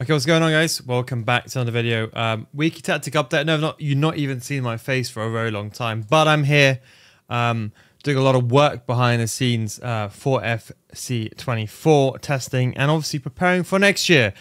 Okay, what's going on, guys? Welcome back to another video. Weekly tactic update. No, you've not even seen my face for a very long time, but I'm here doing a lot of work behind the scenes for FC24 testing and obviously preparing for next year.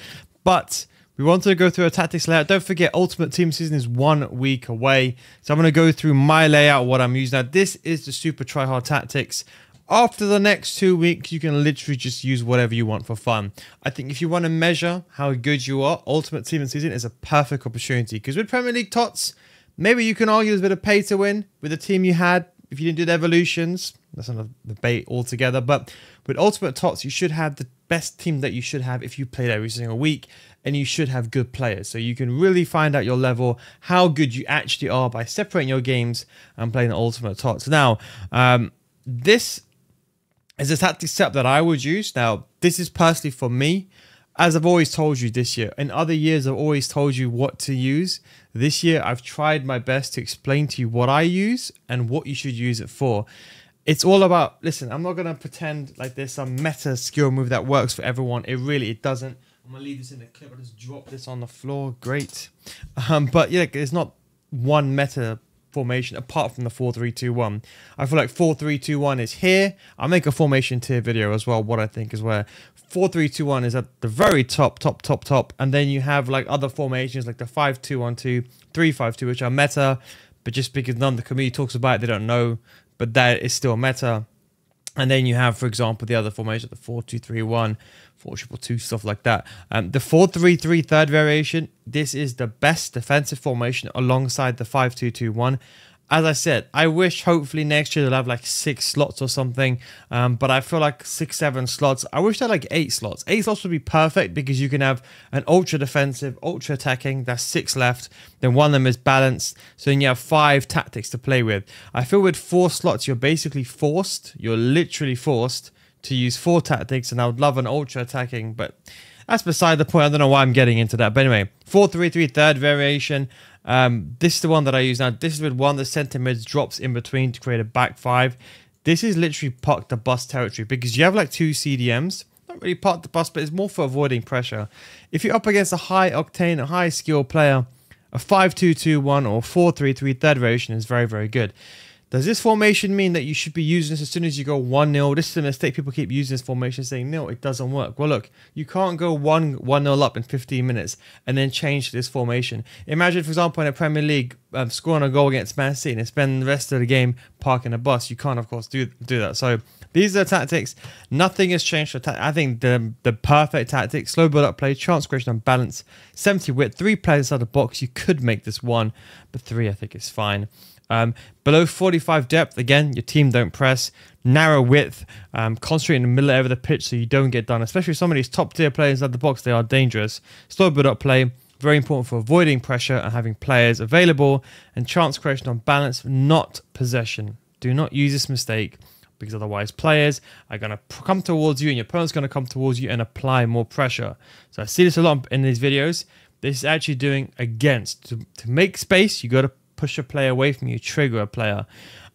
But we wanted to go through a tactics layout. Don't forget, Ultimate Team Season is 1 week away, so I'm going to go through my layout, what I'm using. Now, this is the super tryhard tactics. After the next 2 weeks, you can literally just use whatever you want for fun. I think if you want to measure how good you are, Ultimate Team Season is a perfect opportunity. Because with Premier League TOTS, maybe you can argue there's a bit of pay to win with the team you had. If you didn't do the evolutions, that's another debate altogether. But with Ultimate TOTS, you should have the best team that you should have if you played every single week. And you should have good players. So you can really find out your level, how good you actually are by separating your games and playing the Ultimate TOTS. Now, this is a tactic setup that I would use. Now, this is personally for me. As I've always told you this year, in other years, I've always told you what to use. This year, I've tried my best to explain to you what I use and what you should use it for. It's all about, listen, I'm not going to pretend like there's some meta skill move that works for everyone. It doesn't. I'm going to leave this in the clip. I'll just drop this on the floor. Great. But yeah, there's not one meta formation apart from the 4-3-2-1. I feel like 4-3-2-1 is here. I'll make a formation tier video as well. What I think is where 4-3-2-1 is at the very top, and then you have like other formations like the 5-2-1-2, 3-5-2, which are meta, but just because none of the community talks about it, they don't know, but that is still meta. And then you have, for example, the other formation, the 4-2-3-1, 4-2-2, stuff like that. The 4-3-3 third variation, this is the best defensive formation alongside the 5-2-2-1. As I said, I wish hopefully next year they'll have like 6 slots or something. But I feel like 6, 7 slots. I wish they had like 8 slots. 8 slots would be perfect because you can have an ultra defensive, ultra attacking. That's 6 left. Then one of them is balanced. So then you have 5 tactics to play with. I feel with 4 slots, you're basically forced. You're literally forced to use 4 tactics. And I would love an ultra attacking, but that's beside the point. I don't know why I'm getting into that. But anyway, 4-3-3 third variation. This is the one that I use now. This is with one of the center mids drops in between to create a back 5. This is literally park the bus territory because you have like 2 CDMs. Not really park the bus, but it's more for avoiding pressure. If you're up against a high octane, a high skill player, a 5-2-2-1 or 4-3-3 third variation is very, very good. Does this formation mean that you should be using this as soon as you go 1-0? This is a mistake. People keep using this formation saying, no, it doesn't work. Well, look, you can't go 1-0 up in 15 minutes and then change this formation. Imagine, for example, in a Premier League, scoring a goal against Man City and spend the rest of the game parking a bus. You can't, of course, do that. So these are the tactics. Nothing has changed. I think the perfect tactic, slow build-up play, chance creation and balance, 70 width, 3 players inside the box. You could make this 1, but 3 I think is fine. Below 45 depth, again, your team don't press. Narrow width, concentrate in the middle area of the pitch so you don't get done. Especially some of these top tier players inside the box, they are dangerous. Slow build up play, very important for avoiding pressure and having players available. And chance creation on balance, not possession. Do not use this mistake because otherwise players are going to come towards you and your opponent's going to come towards you and apply more pressure. So I see this a lot in these videos. This is actually doing against. To make space, you got to push a player away from you, trigger a player.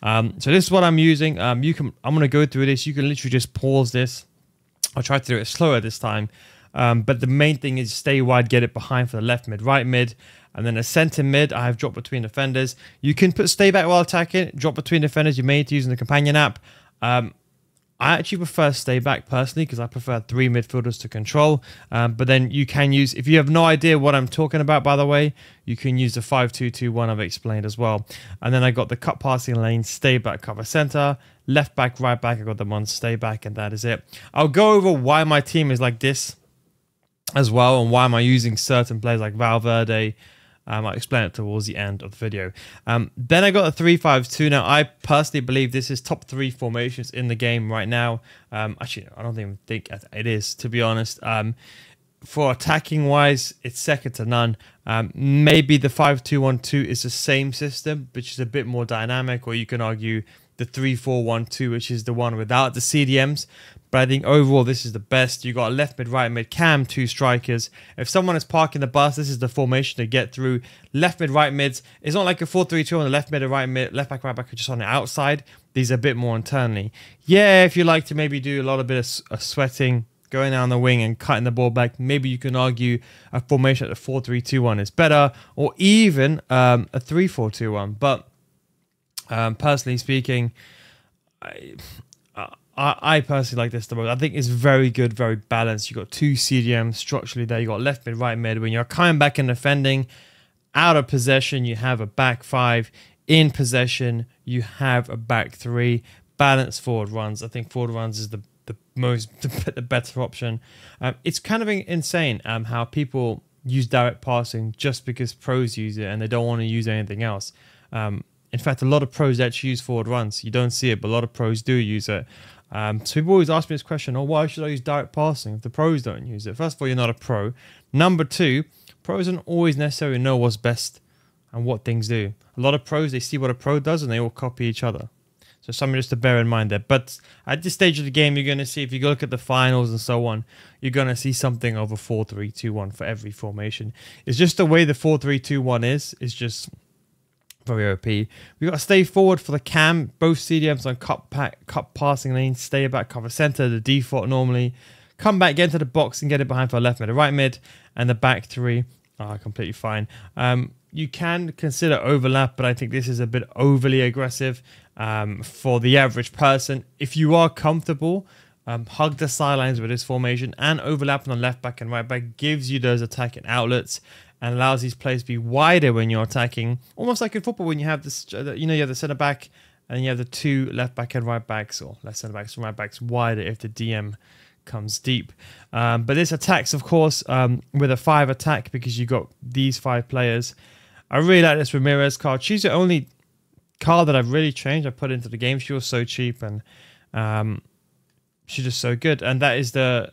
So this is what I'm using. I'm going to go through this. You can literally just pause this. I'll try to do it slower this time. But the main thing is stay wide, get it behind for the left mid, right mid. And then a center mid, I have dropped between defenders. You can put stay back while attacking, drop between defenders. You may need to use in the companion app. I actually prefer stay back personally because I prefer 3 midfielders to control. But then you can use, if you have no idea what I'm talking about, by the way, you can use the 5-2-2-1 I've explained as well. And then I got the cut passing lane, stay back, cover center, left back, right back. I got them on stay back, and that is it. I'll go over why my team is like this as well and why am I using certain players like Valverde. I'll explain it towards the end of the video. Then I got a 3-5-2. Now, I personally believe this is top 3 formations in the game right now. Actually, I don't even think it is, to be honest. For attacking wise, it's second to none. Maybe the 5-2-1-2 is the same system, which is a bit more dynamic, or you can argue the 3-4-1-2, which is the one without the CDMs. But I think overall, this is the best. You got a left mid, right mid, cam, 2 strikers. If someone is parking the bus, this is the formation to get through. Left mid, right mids. It's not like a 4-3-2 on the left mid and right mid, left back, right back, just on the outside. These are a bit more internally. Yeah, if you like to maybe do a lot of bit of sweating going down the wing and cutting the ball back. Maybe you can argue a formation at the 4-3-2-1 is better, or even a 3-4-2-1. But personally speaking, I personally like this the most. I think it's very good, very balanced. You've got two CDMs structurally there. You've got left mid, right mid. When you're coming back and defending, out of possession, you have a back five. In possession, you have a back three. Balanced forward runs. I think forward runs is the better option. It's kind of insane how people use direct passing just because pros use it and they don't want to use anything else. In fact, a lot of pros actually use forward runs. You don't see it, but a lot of pros do use it. So people always ask me this question, why should I use direct passing if the pros don't use it? First of all, you're not a pro. Number two, pros don't always necessarily know what's best and what things do. A lot of pros, they see what a pro does and they all copy each other. So something just to bear in mind there. But at this stage of the game, you're going to see, if you look at the finals and so on, you're going to see something of a 4-3-2-1 for every formation. It's just the way the 4-3-2-1 is. It's just very OP. We've got to stay forward for the cam. Both CDMs on cut passing lane, stay back, cover center, the default normally. Come back, get into the box and get it behind for left mid, right mid, and the back three are completely fine. You can consider overlap, but I think this is a bit overly aggressive for the average person. If you are comfortable, hug the sidelines with this formation, and overlapping on left back and right back gives you those attacking outlets and allows these players to be wider when you're attacking, almost like in football when you have this, you have the centre back and you have the two left back and right backs, or left centre backs and right backs wider if the DM comes deep. But this attacks, of course, with a 5 attack because you got these 5 players. I really like this Ramirez card. She's the only card that I've really changed. I put into the game. She was so cheap and she's just so good. And that is the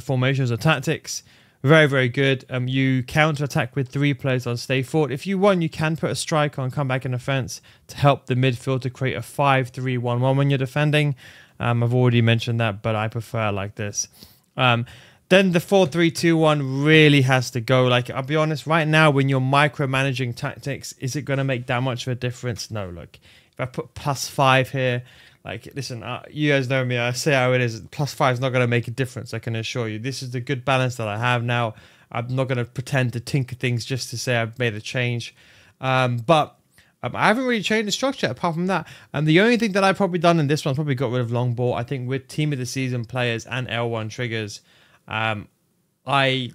formations and tactics. Very, very good. You counter attack with 3 players on stay forward. If you want, you can put a striker on come back in defense to help the midfield to create a 5-3-1-1 when you're defending. I've already mentioned that, but I prefer like this. Then the 4-3-2-1 really has to go. Like, I'll be honest, right now when you're micromanaging tactics, is it going to make that much of a difference? No, look, if I put +5 here, like, listen, you guys know me, I say how it is. +5 is not going to make a difference, I can assure you. This is the good balance that I have now. I'm not going to pretend to tinker things just to say I've made a change. But I haven't really changed the structure apart from that. And the only thing that I've probably done in this one, probably got rid of long ball. I think with team of the season players and L1 triggers, I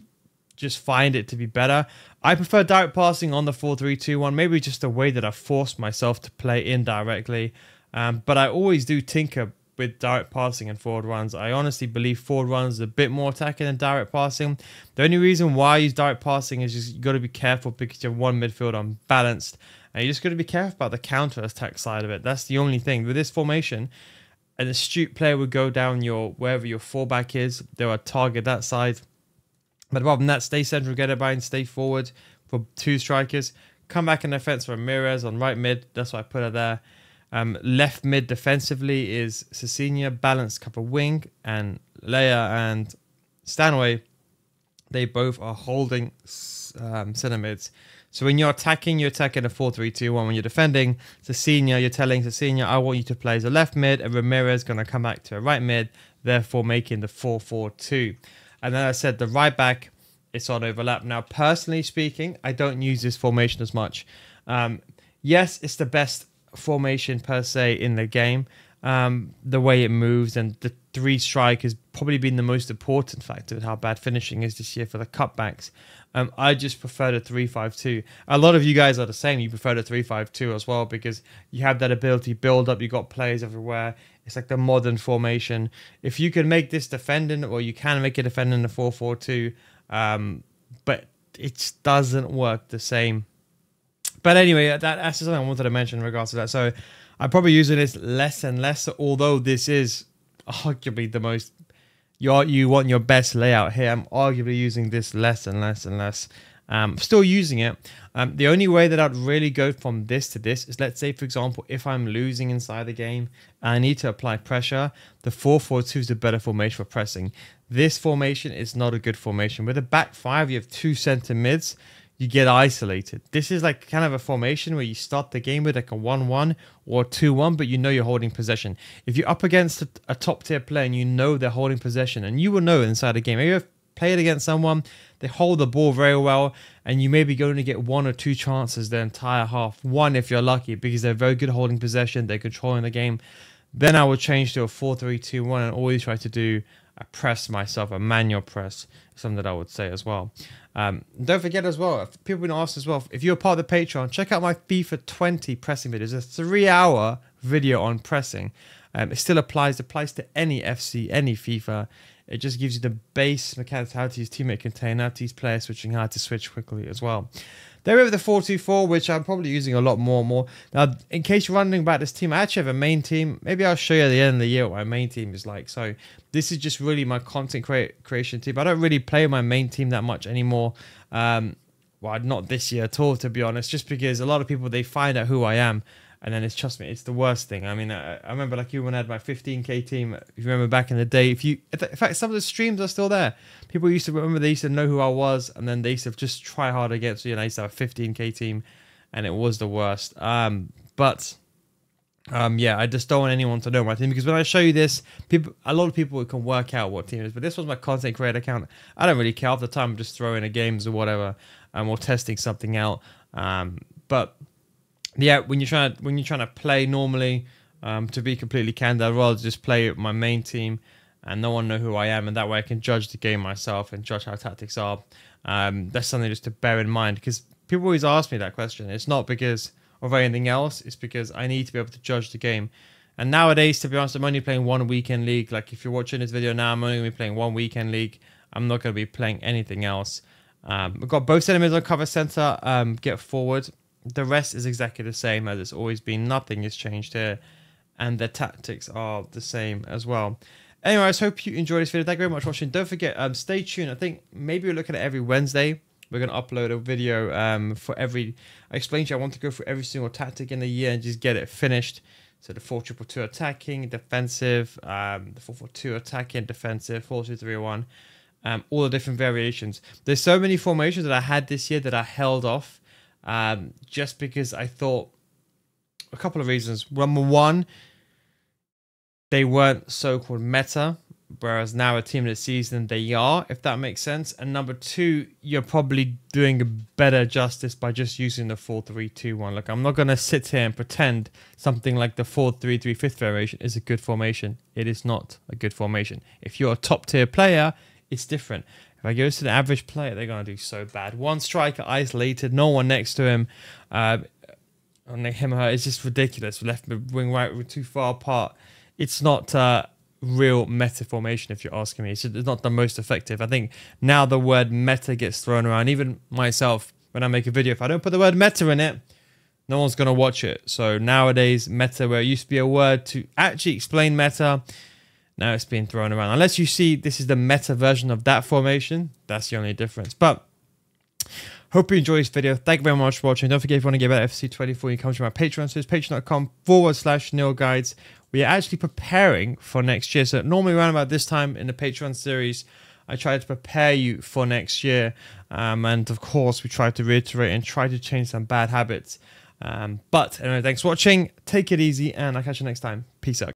just find it to be better. I prefer direct passing on the 4-3-2-1, maybe just a way that I've forced myself to play indirectly. But I always do tinker with direct passing and forward runs. I honestly believe forward runs is a bit more attacking than direct passing. The only reason why I use direct passing is just you got to be careful because you have one midfield unbalanced. And you just got to be careful about the counter attack side of it. That's the only thing. With this formation, an astute player would go down wherever your fullback is. They would target that side. But rather than that, stay central, get it behind, stay forward for 2 strikers. Come back in defense for Ramirez on right mid. That's why I put her there. Left mid defensively is Cecilia, balanced cover wing, and Leia and Stanway. They both are holding centre mids. So when you're attacking a 4-3-2-1. When you're defending Cecilia, you're telling Cecilia, I want you to play as a left mid, and Ramirez going to come back to a right mid, therefore making the 4-4-2. And then I said the right back, it's on overlap. Now, personally speaking, I don't use this formation as much. Yes, it's the best formation per se in the game. The way it moves and the 3 strike has probably been the most important factor of how bad finishing is this year for the cutbacks. I just prefer the 3-5-2. A lot of you guys are the same. You prefer the 3-5-2 as well because you have that ability build up. You got players everywhere. It's like the modern formation. If you can make this defending, or you can make it defending the 4-4-2, but it doesn't work the same. But anyway, that's something I wanted to mention in regards to that. So I'm probably using this less and less, although this is arguably the most, you want your best layout here. I'm arguably using this less and less and less. Still using it. The only way that I'd really go from this to this is, let's say, for example, if I'm losing inside the game and I need to apply pressure, the 4-4-2 is a better formation for pressing. This formation is not a good formation. With a back 5, you have 2 center mids. you get isolated. This is like kind of a formation where you start the game with like a 1-1 or 2-1, but you know you're holding possession. If you're up against a top tier player and you know they're holding possession, and you will know inside the game, maybe you've played against someone, they hold the ball very well, and you maybe going to get 1 or 2 chances the entire half. One if you're lucky, because they're very good holding possession, they're controlling the game. Then I would change to a 4-3-2-1 and always try to do a press myself, a manual press, something that I would say as well. Don't forget as well, if people been asked as well, if you're part of the Patreon, check out my FIFA 20 pressing videos. It's a 3-hour video on pressing. It still applies to any FC, any FIFA. It just gives you the base mechanics, how to use teammate container, how to use player switching, how to switch quickly as well. There we have the 4-2-4, which I'm probably using a lot more and more. Now, in case you're wondering about this team, I actually have a main team. Maybe I'll show you at the end of the year what my main team is like. So this is just really my content creation team. I don't really play my main team that much anymore. Well, not this year at all, to be honest, just because a lot of people, they find out who I am. And then trust me, it's the worst thing. I mean, I remember like you when I had my 15k team. If you remember back in the day, in fact, some of the streams are still there. People used to remember, they used to know who I was, and then they used to just try hard against me. And I used to have a 15k team, and it was the worst. Yeah, I just don't want anyone to know my team, because when I show you this, a lot of people can work out what team it is. But this was my content creator account. I don't really care. Half the time I'm just throwing in games or whatever, or testing something out. But yeah, when you're trying to play normally, to be completely candid, I'd rather just play my main team and no one know who I am, and that way I can judge the game myself and judge how tactics are. That's something just to bear in mind, because people always ask me that question. It's not because of anything else, it's because I need to be able to judge the game. And nowadays, to be honest, I'm only playing 1 weekend league. Like if you're watching this video now, I'm only going to be playing 1 weekend league. I'm not going to be playing anything else. We've got both enemies on cover center, get forward. The rest is exactly the same as it's always been. Nothing has changed here, and the tactics are the same as well. Anyways, hope you enjoyed this video. Thank you very much for watching. Don't forget, stay tuned. I think maybe we're looking at every Wednesday. We're going to upload a video for every... I explained to you I want to go through every single tactic in the year and just get it finished. So the 4-2-2 attacking, defensive, the 4-4-2 attacking, defensive, 4-2-3-1, all the different variations. There's so many formations that I had this year that I held off. Just because I thought a couple of reasons. Number one, they weren't so-called meta, whereas now a team this season they are, if that makes sense. And number two, you're probably doing a better justice by just using the 4-3-2-1. Like, I'm not going to sit here and pretend something like the 4-3-3 fifth variation is a good formation. It is not a good formation. If you're a top tier player, it's different. If I go to the average player, they're going to do so bad. One striker isolated, no one next to him. Him or her, it's just ridiculous. Left wing, right, we're too far apart. It's not real meta formation, if you're asking me. It's not the most effective. I think now the word meta gets thrown around. Even myself, when I make a video, if I don't put the word meta in it, no one's going to watch it. So nowadays, meta, where it used to be a word to actually explain meta, now it's being thrown around. Unless you see this is the meta version of that formation, that's the only difference. But hope you enjoyed this video. Thank you very much for watching. Don't forget, if you want to get about FC 24, you come to my Patreon. So it's patreon.com/NeilGuides. We are actually preparing for next year. So normally around about this time in the Patreon series, I try to prepare you for next year. And of course, we try to reiterate and try to change some bad habits. But anyway, thanks for watching. Take it easy, and I'll catch you next time. Peace out.